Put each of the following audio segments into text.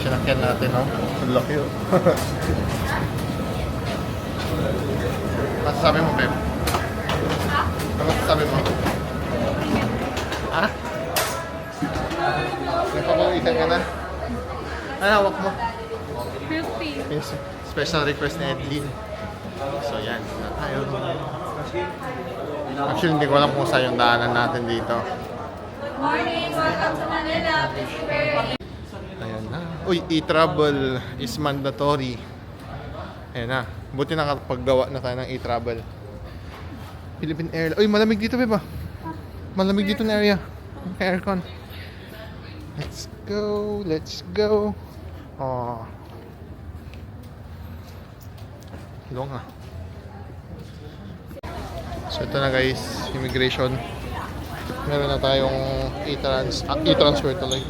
sinakyan natin, no? Ang laki, oh. Masasabi mo, Beb? Ano masasabi mo? Ha? Nagpapawisan ka na? Ano, hawak mo? 50. Yung special request ni Edlin. So, yan. Tayo. Actually, hindi ko alam kung saan yung daanan natin dito. Morning! Welcome to Manila! Please prepare. Ayan na. Uy, e-travel is mandatory. Ayan na. Buti nakapaggawa na tayo ng e-travel. Philippine Airlines. Uy, malamig dito, Beba. Malamig dito na area. May aircon. Let's go. Let's go. Oh. Long ah. So ito na guys, immigration. Meron na tayong e-transfer tuloy.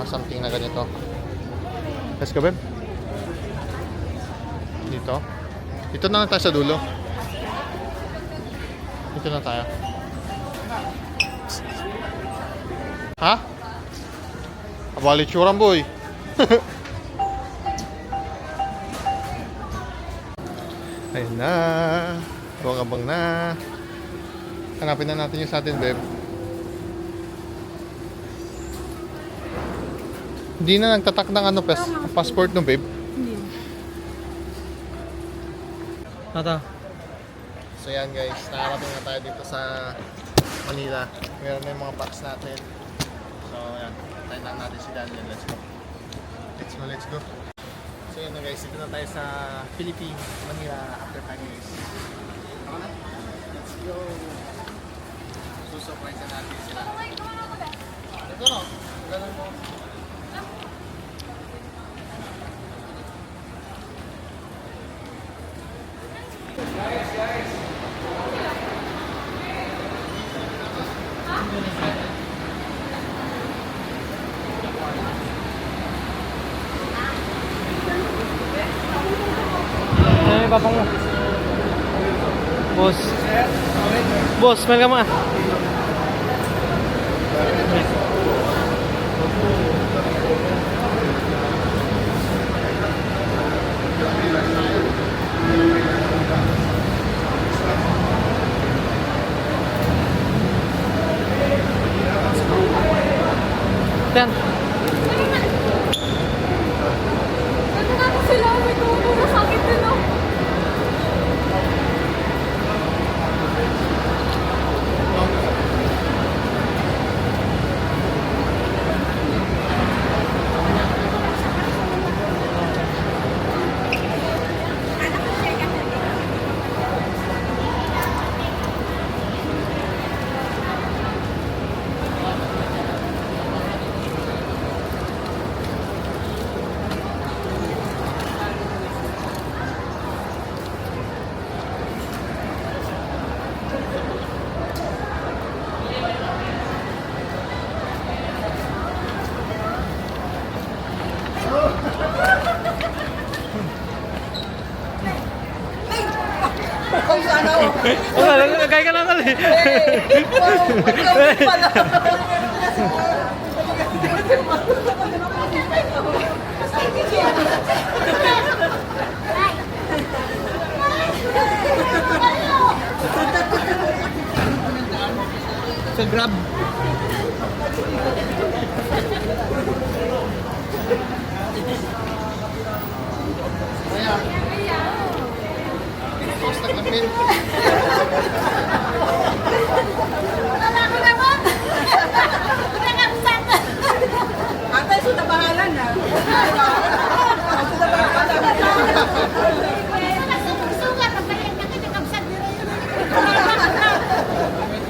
Something na ganito. Let's go, Beb. Dito. Dito na lang tayo sa dulo. Dito na tayo. Ha? Abali tsuran, boy. Ayun na. Abang-abang na. Hanapin na natin yung sa atin, Beb. Hindi na nagtatak ng ano, passport no, Beb. Hindi. Ata. So yan guys, nakarating na tayo dito sa Manila. Meron na yung mga packs natin. So yan, tayo lang natin si Daniel. Let's go. Let's go, let's go. So yan na guys, dito na tayo sa Philippines, Manila after 5 years. Let's go. Susurprise na natin sila. Ito no, ganun mo. Ano yung papang mo? Boss. Boss, smell ka mo ah. Yan. Ano natin sila? May tumubo sa akin din, no? Wala, nagkaya ka lang kali. Sa Grab. Post naglamin. Wala ko naman! Nakaksan! Atay, sudah bahalan na. Sudah bahalan na. Sugat, pagkain ka kita kamsan din rin.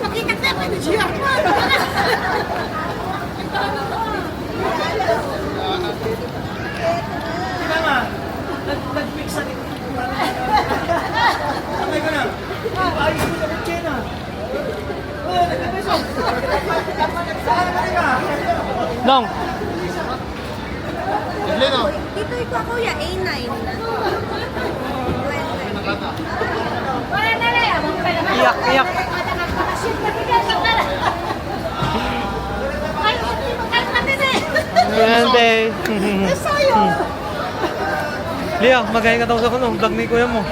Pakikat na, pwede siya. Nag-fix sa dito. Sabay ko na. Ayos mo sa China. Dong. Edlin, oh. Dito ikaw kuya, A9 na. Wala na rin, abang pala. Iyak, iyak. Nakakasip na bigyan sa cara. Ay, hindi mo kalma din eh. Ayan, babe. Sa'yo. Lia, magaling ka daw sa vlog ni kuya mo.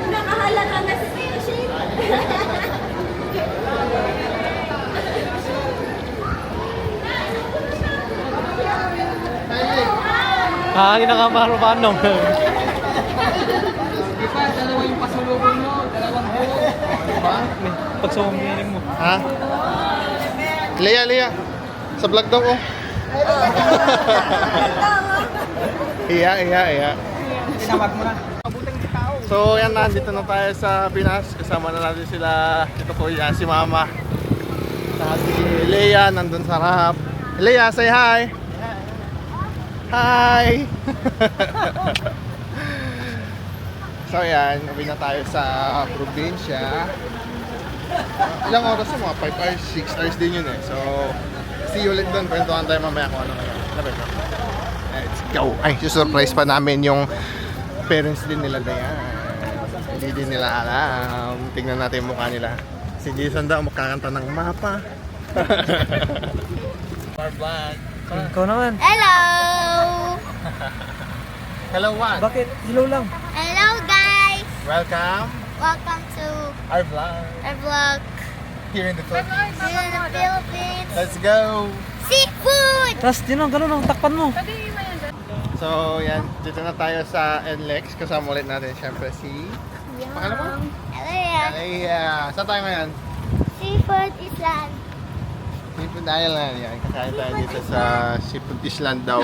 Nakahalata na si Shin. Hangin na kamaro pa anong. Di ba, dalawa yung pasulubong mo, dalawang buo. Pag sumiling mo. Ha? Lea. Sa vlog daw, oh. Iya. Tinawag mo na. Mabutang di tao. So, yan, nandito na tayo sa Pinas. Kasama na natin sila. Ito po yan, si Mama. Saka si Lea, nandun sa harap. Lea, say hi! Hi! So, yan, uwi na tayo sa probinsya. Ilang oras mo? Mga 5 hours, 6 hours din yun eh. So, see you ulit doon. Kwentuhan tayo mamaya kung ano ngayon. Let's go! Ay, susurprise pa namin yung parents din nila Dayan. Hindi din nila alam. Tingnan natin yung mukha nila. Si Jason daw magkakanta ng mapa. Barbad. Ikaw naman. Hello! Hello, what? Bakit? Hello lang. Hello guys! Welcome Welcome to our vlog our vlog here in the Philippines. here in the Philippines. Let's go! Seafood! Tapos, yun ang ganun, takpan mo. So, yan. Dito na tayo sa NLEX. Kasama ulit natin syempre si... Pangalan mo? Hello yeah. Ay, saan tayo ngayon? Seafood Island. Seafood Island. Yan, kakain tayo dito sa Seafood Island daw.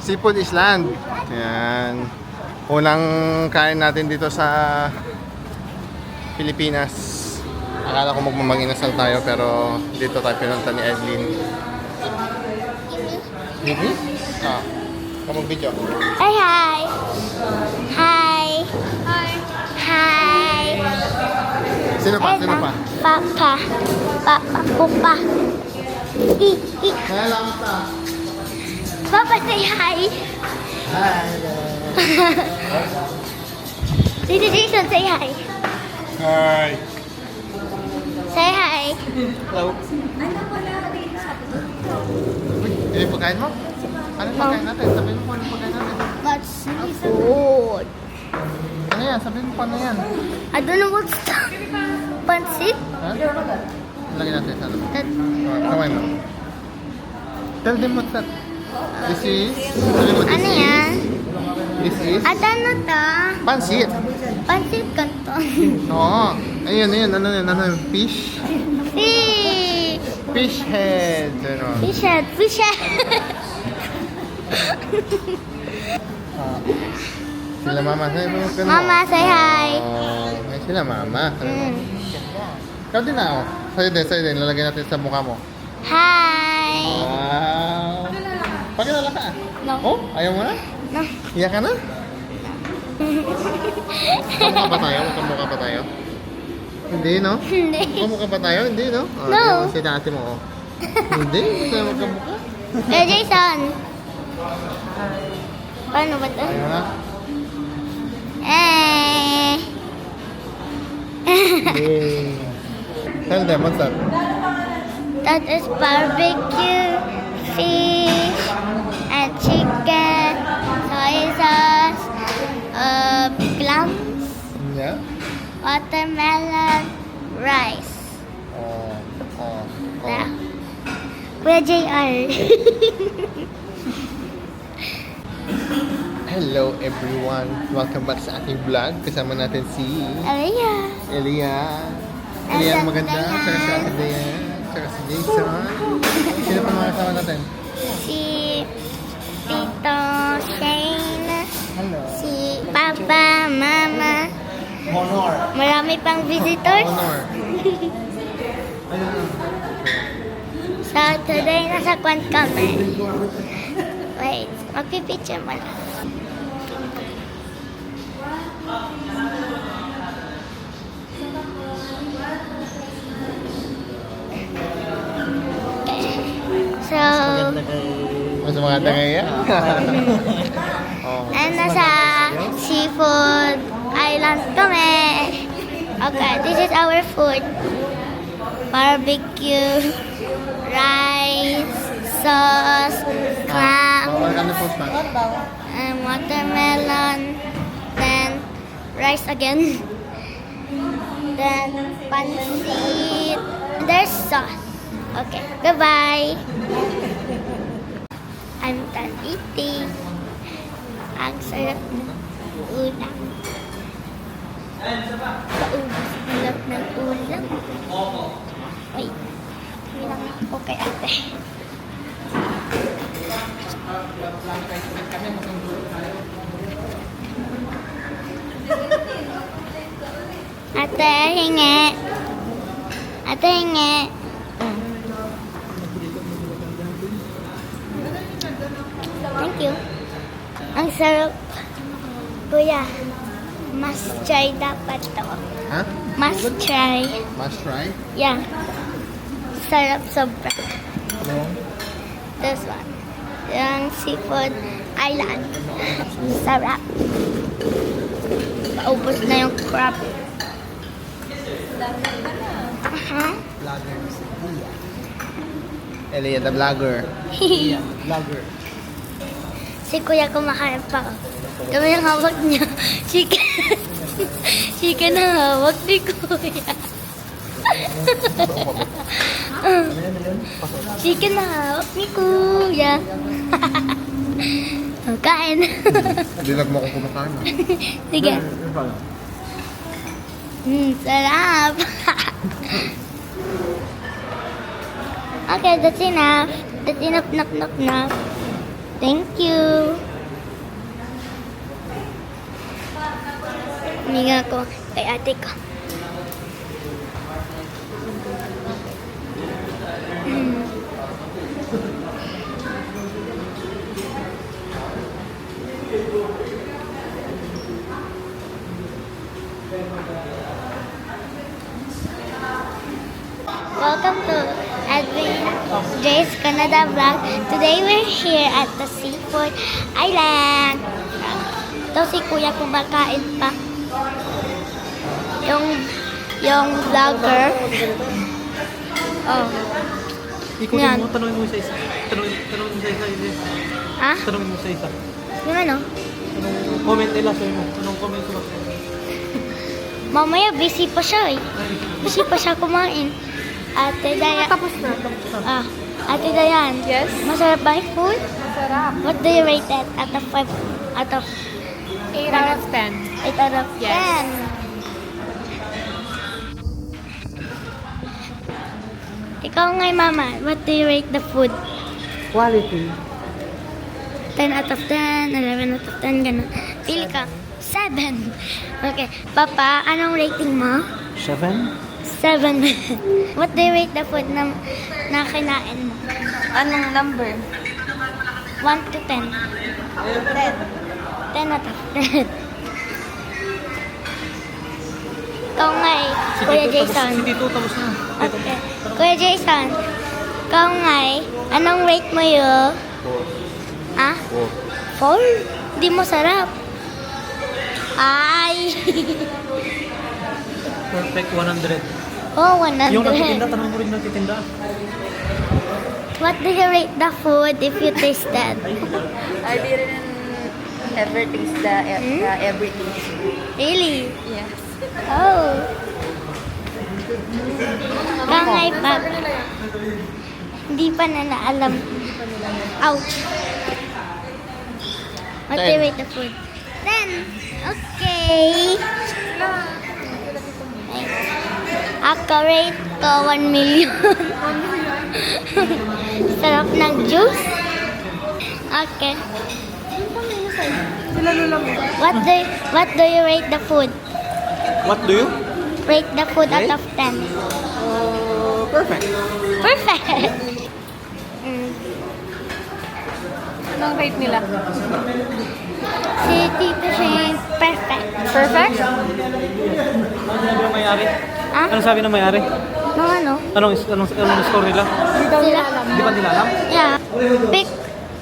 Seafood Island. Yan. Unang kain natin dito sa Pilipinas. Akala ko magmamaginasal tayo pero dito tayo pinunta ni Edlin. Bibi? Ah. Kamag video. Hi hi! Hi! Hi! Sino pa? Sino pa? Papa. Pupa. Kaya lang pa. Papa, say hi. Hi. Tito Jason, say hi. Hi. Say hi. Hello. Uy, pagkain mo? Anong pagkain natin? Sabihin mo kung anong pagkain natin. That's food. Ano yan? Sabihin mo kung ano yan. I don't know what's that. Pansit? Ha? Lagyan natin sa ano. That, Kamay mo. Tell them what's that. This is... Sabihin mo, ano yan? This is... At ano to? Pansit. Pansit kanton. Oo. Ayun. Ano yun? Fish? Fish! Fish head. Ano? Fish head. Fish head. Sila mama. Mama, say hi. Oh, ay sila mama. Mm. Ikaw din na, oh. Sa'yo din. Lalagyan natin sa mukha mo. Hi. Wow. Pakilala ka. No. Oh, ayaw mo na? No. Iyak ka na? Kamukha ba tayo? Magkamukha ba tayo? Hindi, no? Hindi. Magkamukha ba tayo? Hindi, no? Oh, No. tingnan mo si ate mo, oh. Hindi, hindi tayo magkamukha. Eh, Jason. Paano ba to? Ayaw na? Eh. Yay. Tell them, what's that? That is barbecue, fish, and chicken, soy sauce, plums, Yeah? watermelon, rice. Oh. Yeah. Kuya JR. Hello everyone! Welcome back sa ating vlog. Kasama natin si Alaya. Elia. Ayan, maganda. Tsaka si Ate Dayan. Tsaka si Jason. Sino pa mga kasama natin? Si Tito Shane. Hello. Si Papa, Mama. Honor. Marami pang visitors. Honor. So, today nasa kwan kami. Wait, magpipicture mo lang. So, Mas mga tagaya. Oh. and nasa seafood island kami. Okay, this is our food. Barbecue, rice, sauce, crab, Bawal kami po pa. and watermelon, then rice again, then pancit, there's sauce. Okay, goodbye. I'm done eating. Ang sarap ng ulam. Paubos ng ulam. Wait, bilang ako kay ate. Ate, hingi. Ate, hingi. Thank you. Ang sarap. Kuya, must try dapat to. Ha? Must try. Must try? Yeah. Sarap sobra. This one. Yung seafood island. Sarap. Paubos na yung crab. Uh-huh. Elia the vlogger. Vlogger. Si kuya kumakain pa. Kami ang hawak niya. Chicken. Chicken ang hawak ni kuya. Chicken ang hawak ni kuya. Kain. Dilag mo kung kumakain. ah. Sige. Sarap. Okay, that's enough. That's enough, enough. Thank you. Huminga ko kay ate ko. Welcome to Edwin J's Canada Vlog. Today we're here at the Seafood Island. Ito si Kuya kumakain pa. Yung vlogger. Oh. Ikutin Yan. mo, tanongin mo isa-isa. Tanongin mo isa-isa. Ha? Tanongin mo isa-isa. Yung ano? Anong comment nila sa'yo mo? Anong comment sila sa'yo? Mamaya busy pa siya eh. Busy pa siya kumain. Ate Dayan. Tapos na. Ah, Ate Dayan. Yes? Masarap ba yung food? Masarap. What do you rate it out of 5? Out of 8 out of 10. 8 out of 10. Yes. Ikaw nga, Mama. What do you rate the food? Quality. 10 out of 10, 11 out of 10, gano'n. Pili ka. 7. Okay. Papa, anong rating mo? 7? 7. What do you rate the food na kinain mo? Anong number? 1 to 10. 10. 10 out of 10. Ikaw nga eh, Kuya Jason. Si Tito, tapos na. Okay. Kuya Jason, ikaw nga eh, anong rate mo yun? Ha? 4? Di mo sarap. Ay! Perfect 100. Oh, 100. Yung nagtitinda, tanong mo rin nagtitinda. What do you rate the food if you tasted? I didn't ever taste the everything. Really? Yes. Oh. Kangay pa. Hindi pa na naalam. Ouch. What do you rate the food? 10. Okay. Accurate ko 1 million. Sarap ng juice. Okay. What do you rate the food? What do you? Rate the food out of 10. Perfect. Perfect. Anong rate nila? Si Tito Shane, perfect. Perfect? Ano sabi ng may-ari? Ah? Ano sabi ng may-ari? No, ano? Anong score nila? Sila? Di ba nila alam? Yeah.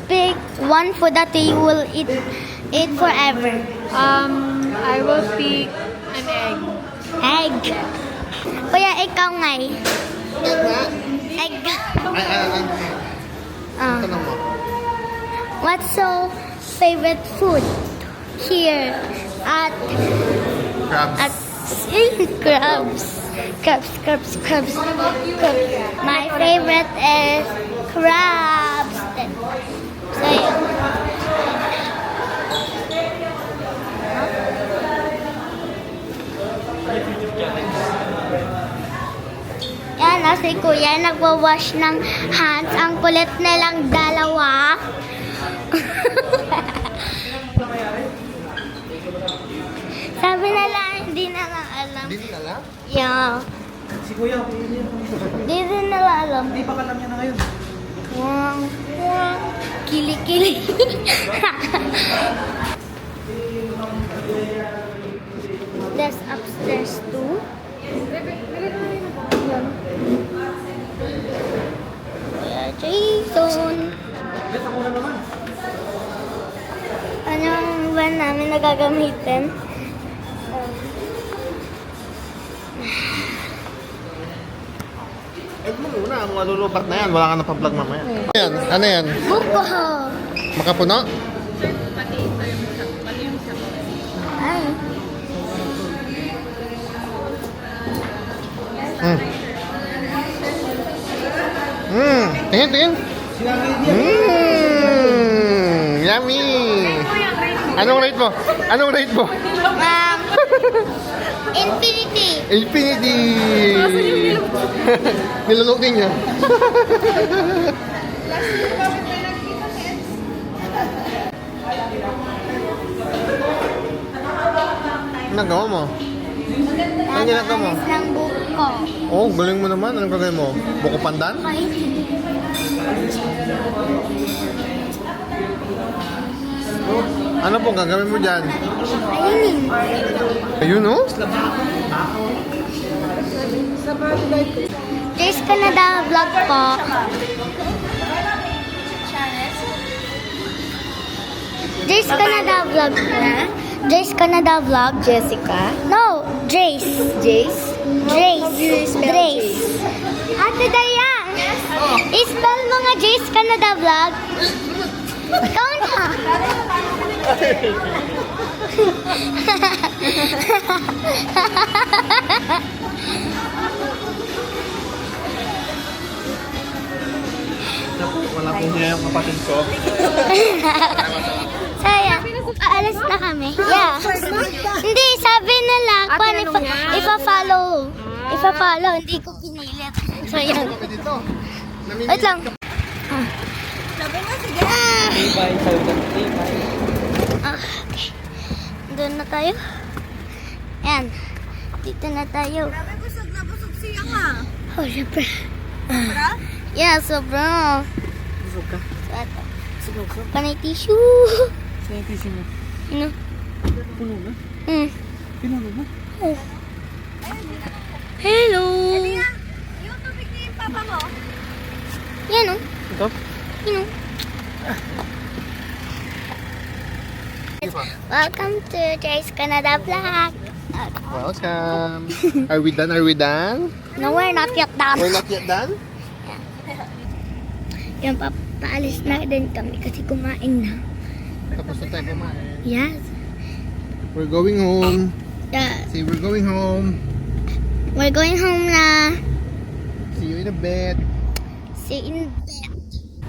Pick one food that you will eat forever. I will pick an egg. Egg. Kuya, ikaw ngay. Egg. Ah. What's your favorite food here at Crabs. crabs. My favorite is crabs. So yun. Yan, si Kuya nagwawash ng hands. Ang kulit nilang dalawa. Sabi nila, hindi na lang alam. Hindi nila alam? Yeah. Si Kuya. Hindi din nila alam. Hindi pa alam niya na ngayon. Wow. Kili-kili. There's upstairs too. Kuya Jason. Yes, ako na naman. Anong van namin nagagamitin? Egg mo muna, malulubat na yan. Wala ka na pa-vlog mamaya. Yan, ano yan? Buko! Makapuno? Ay. Tingin. Yummy! Anong rate mo? Infinity! Infinity! Nilunok din niya. Nagawa mo? Ano ginagawa mo? Nagalis ng buko. Oh, galing mo naman. Anong gagawin mo? Buko pandan? Kainin. Ano po gagawin mo dyan? Kainin. Ayun, oh. Jace Canada vlog po. Jace Canada vlog po. Jace Canada vlog. Jessica. No, Jace. Jace. Drace. Ate Dayang. I-spell mo nga Jace Canada vlog. Ikaw na. Wala po niya yung kapatid ko. Sayang. Aalis na kami. Yeah. Hindi, sabi nila, kung ipa-follow. Ipa-follow, hindi ko pinilit. So, yan. Wait lang. Bye, sabi ko. Bye. Okay. Doon na tayo. Yan. Dito na tayo. Busog na busog siya nga. Oh, syempre. Yeah, sobra. Busog ka? So, ito. Busog. Panay tissue. Saan yung tissue mo? Ano? Puno na? Pinuno na? Oh. Hello. Yung tubig ni papa mo. Yan o. Ito? Yan o. Welcome to Jace Canada Vlog. Welcome. Are we done? No, we're not yet done. We're not yet done? Yan, paalis na din kami kasi kumain na. Tapos na tayo kumain. Yes. We're going home. Yes. See, we're going home. We're going home na. See you in a bit. See you in bed.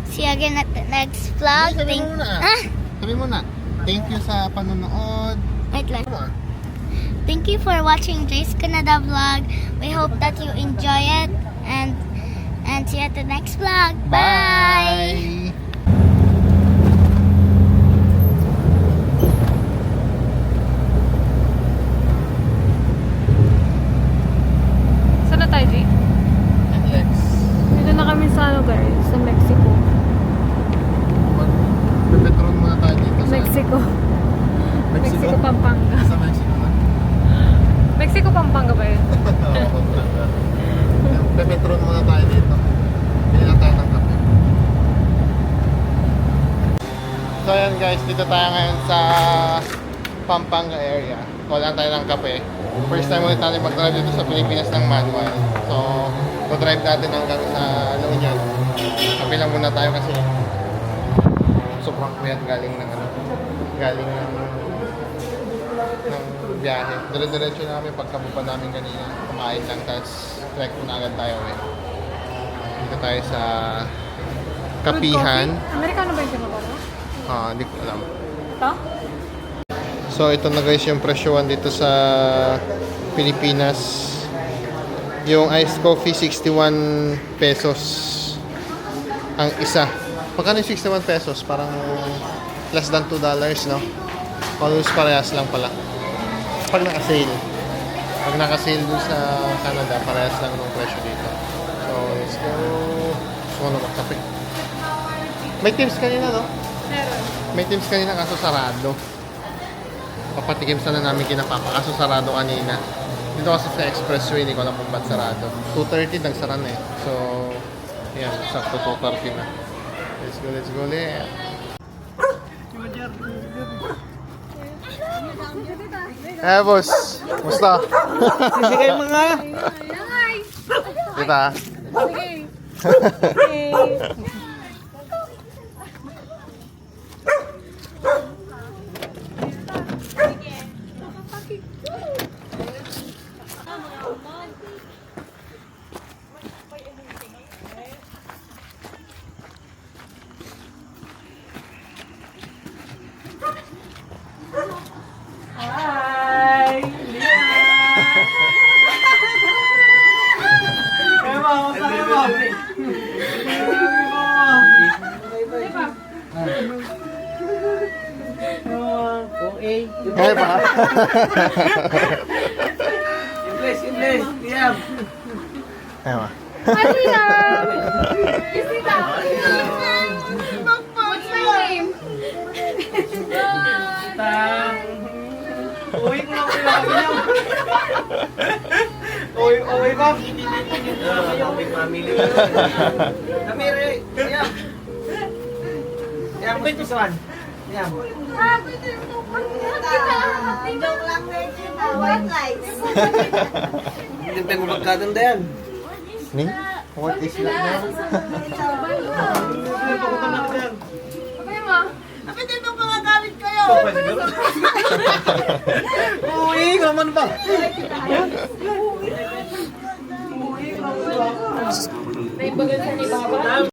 See you again at the next vlog. Sabi mo muna. Sabi mo na. Thank you sa panonood. Wait lang. Come on. Thank you for watching Jace Canada Vlog. We hope that you enjoy it and see you at the next vlog. Bye. Saan na tayo, G? Lex. Dito na kami sa ano guys, sa Mexico. Mag-petron muna tayo dito sa Mexico. Mexico, Pampanga. Sa Mexico na. Mexico, Pampanga ba yun? Pe-petron muna tayo dito. Bili lang tayo ng kape. So ayan guys, dito tayo ngayon sa Pampanga area. Wala tayo ng kape. First time ulit natin mag-drive dito sa Pilipinas ng manual. So, go-drive natin hanggang sa La Union. Kape lang muna tayo kasi sobrang kuyat galing ng biyahe. Dire-diretso na kami pagkabupa namin kanina. Kumain lang, tapos trek muna agad tayo eh. Dito tayo sa Kapihan. Amerikano ba yung tinaparo? Hindi ko alam. Ito? So ito na guys yung presyoan dito sa Pilipinas. Yung iced coffee 61 pesos ang isa. Magkano yung 61 pesos? Parang less than $2, no? Almost parehas lang pala. Pag naka-sale. Pag naka-sale dun sa Canada, parehas lang ng presyo dito. So let's go. Gusto ko na magkape. May tips kanina, no? Meron. May tips kanina kaso sarado. Papatikim sana namin kinapapa kaso sarado kanina. Dito kasi sa expressway, hindi ko alam kung ba't sarado. 2:30 nagsara na eh. So, yan, sakto 2:30 na. Let's go ulit. Eh, boss. Musta? Sige kayo mga. Kita. Hi! Kaya mo, saan mo? Kaya pa? English, Liam. Kaya pa? Uwi ko lang Liam. Uwi ko. Family. Namiri, Liam. Liam, wait this one. Liam. Hindi tayo magkaganda yan. Ni? What is that now? Uwi ko naman ba? Naibagal sa ni Baba.